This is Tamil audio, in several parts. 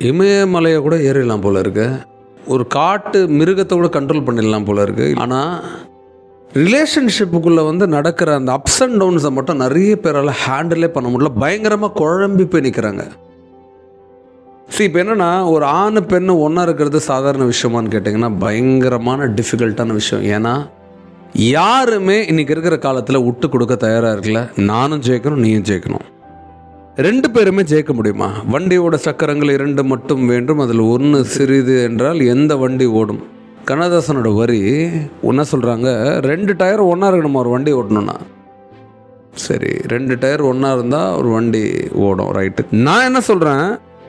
இமயமலையை கூட ஏறிடலாம் போல இருக்கு, ஒரு காட்டு மிருகத்தை கூட கண்ட்ரோல் பண்ணிடலாம் போல இருக்கு. ஆனால் ரிலேஷன்ஷிப்புக்குள்ளே நடக்கிற அந்த அப்ஸ் அண்ட் டவுன்ஸை மட்டும் நிறைய பேரால் ஹேண்டிலே பண்ண முடியல. பயங்கரமாக குழம்பி போய் நிற்கிறாங்க. இப்போ என்னென்னா, ஒரு ஆண் பெண்ணு ஒன்றா இருக்கிறது சாதாரண விஷயமானு கேட்டிங்கன்னா பயங்கரமான டிஃபிகல்ட்டான விஷயம். ஏன்னா யாருமே இன்றைக்கி இருக்கிற காலத்தில் விட்டு கொடுக்க தயாராக இருக்கல. நானும் ஜெயிக்கணும், நீயும் ஜெயிக்கணும். 2 பேருமே ஜெயிக்க முடியுமா? வண்டியோட சக்கரங்கள் 2 மட்டும் வேண்டும், அதில் 1 சிறிது என்றால் எந்த வண்டி ஓடும்? கண்ணதாசனோட வரி என்ன சொல்கிறாங்க, 2 டயர் ஒன்றா இருக்கணுமா ஒரு வண்டி ஓட்டணும்னா. சரி, 2 டயர் ஒன்றா இருந்தால் ஒரு வண்டி ஓடும், ரைட்டு. நான் என்ன சொல்கிறேன்,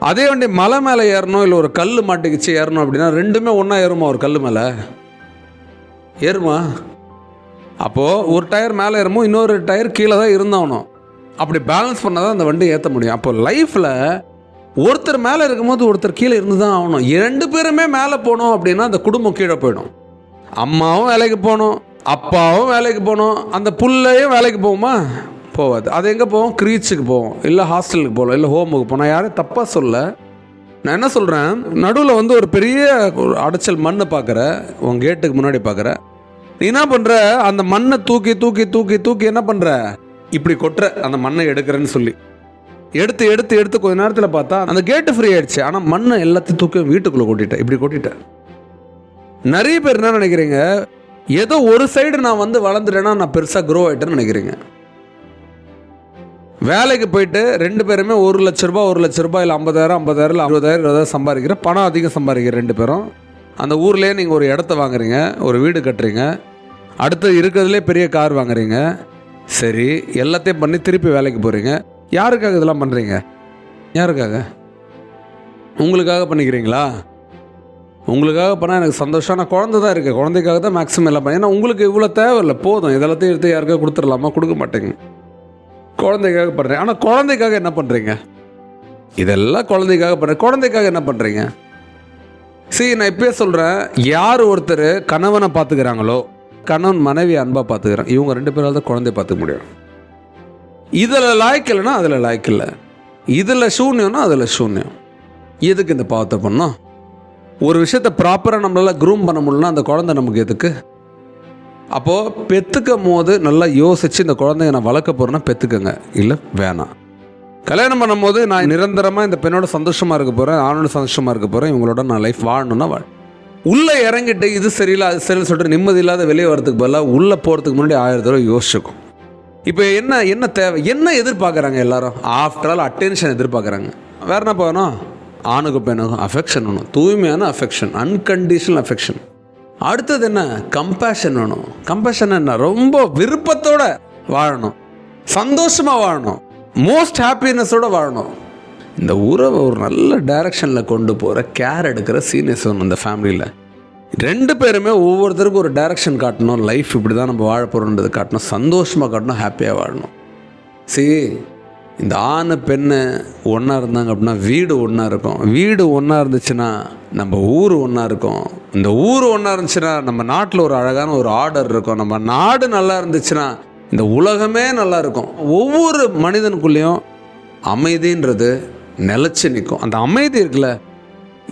அதே வண்டி மலை மேலே ஏறணும், இல்லை ஒரு கல் மாட்டிக்கிச்சு ஏறணும் அப்படின்னா 2மே ஒன்றா ஏறுமா? ஒரு கல் மேலே ஏறுமா? அப்போது ஒரு டயர் மேலே ஏறுமோ, இன்னொரு டயர் கீழே தான் இருந்தாகணும். அப்படி பேலன்ஸ் பண்ணால் தான் அந்த வண்டி ஏற்ற முடியும். அப்போ லைஃப்பில் ஒருத்தர் மேலே இருக்கும்போது ஒருத்தர் கீழே இருந்து தான் ஆகணும். 2 பேருமே மேலே போகணும் அப்படின்னா அந்த குடும்பம் கீழே போயிடும். அம்மாவும் வேலைக்கு போகணும், அப்பாவும் வேலைக்கு போகணும், அந்த புள்ளையும் வேலைக்கு போகுமா? போகாது. அது எங்கே போவோம்? க்ரீச்சுக்கு போவோம், இல்லை ஹாஸ்டலுக்கு போகலாம், இல்லை ஹோமுக்கு போகணும். நான் யாரையும் தப்பாக சொல்ல. நான் என்ன சொல்கிறேன், நடுவில் ஒரு பெரிய அடைச்சல் மண்ணை பார்க்குற, உன் கேட்டுக்கு முன்னாடி பார்க்குற, நீ என்ன பண்ணுற, அந்த மண்ணை தூக்கி தூக்கி தூக்கி தூக்கி என்ன பண்ணுற, இப்படி கொட்டுற, அந்த மண்ணை எடுக்கிறேன்னு சொல்லி எடுத்து எடுத்து எடுத்து கொஞ்ச நேரத்தில் பார்த்தா அந்த கேட்டு ஃப்ரீ ஆயிடுச்சு. ஆனால் மண்ணை எல்லாத்தையும் தூக்கி வீட்டுக்குள்ளே கொட்டிட்டேன், இப்படி கொட்டிட்டேன். நிறைய பேர் என்ன நினைக்கிறீங்க, ஏதோ ஒரு சைடு நான் வளர்ந்துட்டேன்னா நான் பெருசாக க்ரோ ஆகிட்டேன்னு நினைக்கிறீங்க. வேலைக்கு போயிட்டு 2 பேருமே 1 லட்ச ரூபா 1 லட்ச ரூபாய், இல்லை 50,000 50,000 இல்லை 60,000 20,000 சம்பாதிக்கிற, பணம் அதிகம் சம்பாதிக்கிற 2 பேரும் அந்த ஊர்லேயே நீங்கள் ஒரு இடத்த வாங்குறீங்க, ஒரு வீடு கட்டுறீங்க, அடுத்து இருக்கிறதுலே பெரிய கார் வாங்குறீங்க. சரி, எல்லாத்தையும் பண்ணி திருப்பி வேலைக்கு போகிறீங்க. யாருக்காக இதெல்லாம் பண்ணுறீங்க? யாருக்காக? உங்களுக்காக பண்ணிக்கிறீங்களா? உங்களுக்காக பண்ணால் எனக்கு சந்தோஷம். நான் குழந்தை தான் இருக்குது, குழந்தைக்காக தான் மேக்ஸிமம் எல்லாம் பண்ணேன். ஏன்னா உங்களுக்கு இவ்வளோ தேவையில்லை, போதும். இதெல்லாத்தையும் எடுத்து யாருக்காக கொடுத்துடலாமா? கொடுக்க மாட்டேங்க. குழந்தைக்காக பண்ணுறேன். ஆனால் குழந்தைக்காக என்ன பண்ணுறீங்க? இதெல்லாம் குழந்தைக்காக பண்ணுறேன். குழந்தைக்காக என்ன பண்ணுறீங்க? நான் இப்பயே சொல்கிறேன், யார் ஒருத்தர் கணவனை பார்த்துக்கிறாங்களோ, கணவன் மனைவி அன்பாக பார்த்துக்கிறேன், இவங்க 2 பேரால் தான் குழந்தைய பார்த்துக்க முடியும். இதில் லாய்க்கு இல்லைன்னா அதில் லாய்க்கு இல்லை, இதில் சூன்யம்னா அதில் சூன்யம். எதுக்கு இந்த பாவத்தை பண்ணோம்? ஒரு விஷயத்தை ப்ராப்பராக நம்மளால் க்ரூம் பண்ண முடியலன்னா அந்த குழந்தை நமக்கு எதுக்கு? அப்போது பெற்றுக்கும் போது நல்லா யோசித்து இந்த குழந்தைய நான் வளர்க்க போகிறேன்னா பெற்றுக்கங்க, இல்லை வேணாம். கல்யாணம் பண்ணும்போது நான் நிரந்தரமாக இந்த பெண்ணோட சந்தோஷமாக இருக்க போகிறேன், ஆணோட சந்தோஷமாக இருக்க போகிறேன், இவங்களோட நான் லைஃப் வாழணும்னா உள்ளே இறங்கிட்டு இது சரியில்லை அது சரியில்லை சொல்லிட்டு நிம்மதி இல்லாத வெளியே வரதுக்கு பதிலாக உள்ளே போகிறதுக்கு முன்னாடி 1000 தடவை யோசிச்சுக்கும். இப்போ என்ன தேவை, என்ன எதிர்பார்க்குறாங்க எல்லாரும்? ஆஃப்டர் ஆல் அட்டென்ஷன் எதிர்பார்க்குறாங்க. வேறு என்ன போகணும்? ஆணுக்கும் பெண்ணுக்கும் அஃபெக்ஷன் வேணும், தூய்மையான அஃபெக்ஷன், அன்கண்டிஷனல் அஃபெக்ஷன். அடுத்தது என்ன? கம்பேஷன் வேணும். கம்பேஷன் என்ன? ரொம்ப விருப்பத்தோடு வாழணும், சந்தோஷமாக வாழணும், மோஸ்ட் ஹாப்பினஸோடு வாழணும். இந்த உறவை ஒரு நல்ல டைரக்ஷனில் கொண்டு போகிற கேர் எடுக்கிற சீனியர்ஸ் வேணும் இந்த ஃபேமிலியில். 2 பேருமே ஒவ்வொருத்தருக்கும் ஒரு டைரக்ஷன் காட்டணும். லைஃப் இப்படி தான் நம்ம வாழ போகிறோன்றது காட்டணும், சந்தோஷமாக காட்டணும், ஹாப்பியாக வாழணும். இந்த ஆண் பெண்ணு ஒன்றா இருந்தாங்க அப்படின்னா வீடு ஒன்றா இருக்கும். வீடு ஒன்றா இருந்துச்சுன்னா நம்ம ஊர் ஒன்றா இருக்கும். இந்த ஊர் ஒன்றா இருந்துச்சுன்னா நம்ம நாட்டில் ஒரு அழகான ஒரு ஆர்டர் இருக்கும். நம்ம நாடு நல்லா இருந்துச்சுன்னா இந்த உலகமே நல்லா இருக்கும். ஒவ்வொரு மனிதனுக்குள்ளேயும் அமைதின்றது நிலச்சி நிற்கும். அந்த அமைதி இருக்குல்ல,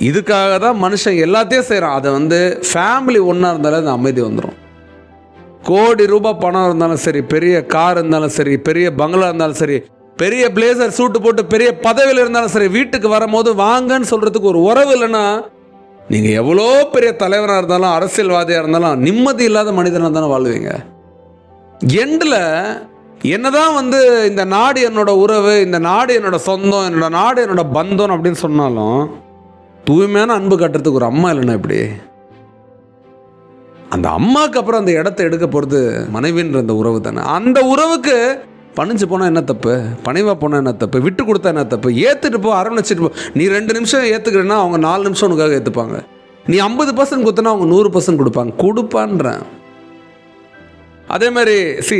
இதுக்காக தான் மனுஷன் எல்லாத்தையும் செய்கிறான். அதை ஃபேமிலி ஒன்றா இருந்தாலும் அந்த அமைதி வந்துடும். கோடி ரூபாய் பணம் இருந்தாலும் சரி, பெரிய கார் இருந்தாலும் சரி, பெரிய பங்களா இருந்தாலும் சரி, பெரிய பிளேசர் சூட்டு போட்டு பெரிய பதவியில் இருந்தாலும் சரி, வீட்டுக்கு வரும்போது வாங்கன்னு சொல்கிறதுக்கு ஒரு உறவு இல்லைன்னா நீங்கள் எவ்வளோ பெரிய தலைவராக இருந்தாலும் அரசியல்வாதியாக இருந்தாலும் நிம்மதி இல்லாத மனிதனாக தானே வாழ்வீங்க. எண்டில் என்னதான் இந்த நாடு என்னோட உறவு, இந்த நாடு என்னோட சொந்தம், என்னோட நாடு என்னோட பந்தம் அப்படின்னு சொன்னாலும் தூய்மையான அன்பு கட்டுறதுக்கு ஒரு அம்மா இல்லைன்னா எப்படி? அந்த அம்மாவுக்கு அப்புறம் அந்த இடத்த எடுக்க போகிறது மனைவின்ற அந்த உறவு தானே. அந்த உறவுக்கு பணிஞ்சு போனால் என்ன தப்பு? பணிவாக போனால் என்ன தப்பு? விட்டு கொடுத்தா என்ன தப்பு? ஏற்றுட்டு போ, அரவணைச்சிட்டு போ. நீ 2 நிமிஷம் ஏற்றுக்கிறேன்னா அவங்க 4 நிமிஷம் உனக்காக ஏற்றுப்பாங்க. நீ 50% கொடுத்தனா அவங்க 100% கொடுப்பான்றேன். அதே மாதிரி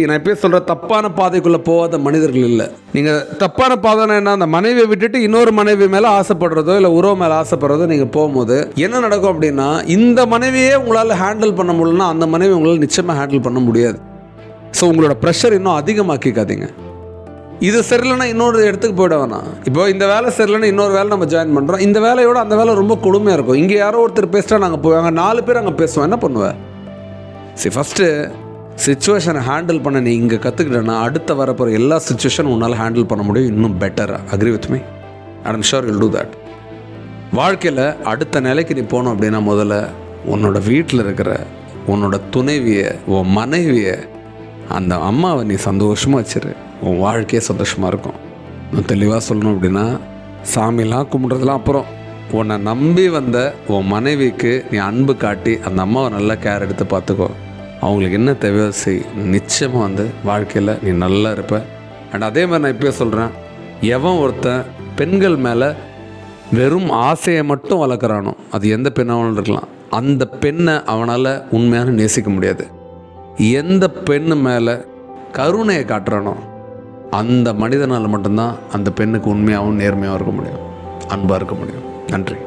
நான் எப்பயே சொல்கிற, தப்பான பாதைக்குள்ளே போகாத மனிதர்கள் இல்லை. நீங்கள் தப்பான பாதைன்னா என்ன, அந்த மனைவியை விட்டுட்டு இன்னொரு மனைவி மேலே ஆசைப்படுறதோ இல்லை உறவு மேலே ஆசைப்படுறதோ நீங்கள் போகும்போது என்ன நடக்கும் அப்படின்னா, இந்த மனைவியே உங்களால் ஹேண்டில் பண்ண முடியலன்னா அந்த மனைவி உங்களால் நிச்சயமாக ஹேண்டில் பண்ண முடியாது. உங்களோட ப்ரெஷர் இன்னும் அதிகமாக்கிக்காதீங்க. இது சரியில்லைன்னா இன்னொரு இடத்துக்கு போயிட வேணாம். இப்போ இந்த வேலை சரியில்லைன்னா இன்னொரு வேலை நம்ம ஜாயின் பண்ணுறோம். இந்த வேலையோட அந்த வேலை ரொம்ப கொடுமையாக இருக்கும். இங்கே யாரோ ஒருத்தர் பேசிட்டா நாங்கள் போவாங்க, 4 பேர் அங்கே பேசுவோம், என்ன பண்ணுவேன்? சரி, ஃபஸ்ட்டு சிச்சுவேஷனை ஹேண்டில் பண்ண நீ இங்கே கற்றுக்கிட்டேன்னா அடுத்த வரப்போகிற எல்லா சிச்சுவேஷனும் உன்னால் ஹேண்டில் பண்ண முடியும் இன்னும் பெட்டராக. Agree with me? I'm sure will do that. வாழ்க்கையில் அடுத்த நிலைக்கு நீ போகணும் அப்படின்னா முதல்ல உன்னோட வீட்டில் இருக்கிற உன்னோட துணைவியை, உன் மனைவியை, அந்த அம்மாவை நீ சந்தோஷமாக வச்சிரு. உன் வாழ்க்கையே சந்தோஷமாக இருக்கும். நான் தெளிவாக சொல்லணும் அப்படின்னா, சாமிலாம் கும்பிட்றதுலாம் அப்புறம், உன்னை நம்பி வந்த உன் மனைவிக்கு நீ அன்பு காட்டி அந்த அம்மாவை நல்லா கேர் எடுத்து பார்த்துக்கோ. அவங்களுக்கு என்ன தேவையோ செய். நிச்சயமாக வாழ்க்கையில் நீ நல்லா இருப்ப. அண்ட் அதே மாதிரி நான் இப்போயே சொல்கிறேன், எவன் ஒருத்தன் பெண்கள் மேலே வெறும் ஆசையை மட்டும் வளர்க்குறானோ, அது எந்த பெண்ணாலும் இருக்கலாம், அந்த பெண்ணை அவனால் உண்மையான நேசிக்க முடியாது. எந்த பெண்ணு மேலே கருணையை காட்டுறானோ அந்த மனிதனால் மட்டும்தான் அந்த பெண்ணுக்கு உண்மையாகவும் நேர்மையாகவும் இருக்க முடியும், அன்பாக இருக்க முடியும். நன்றி.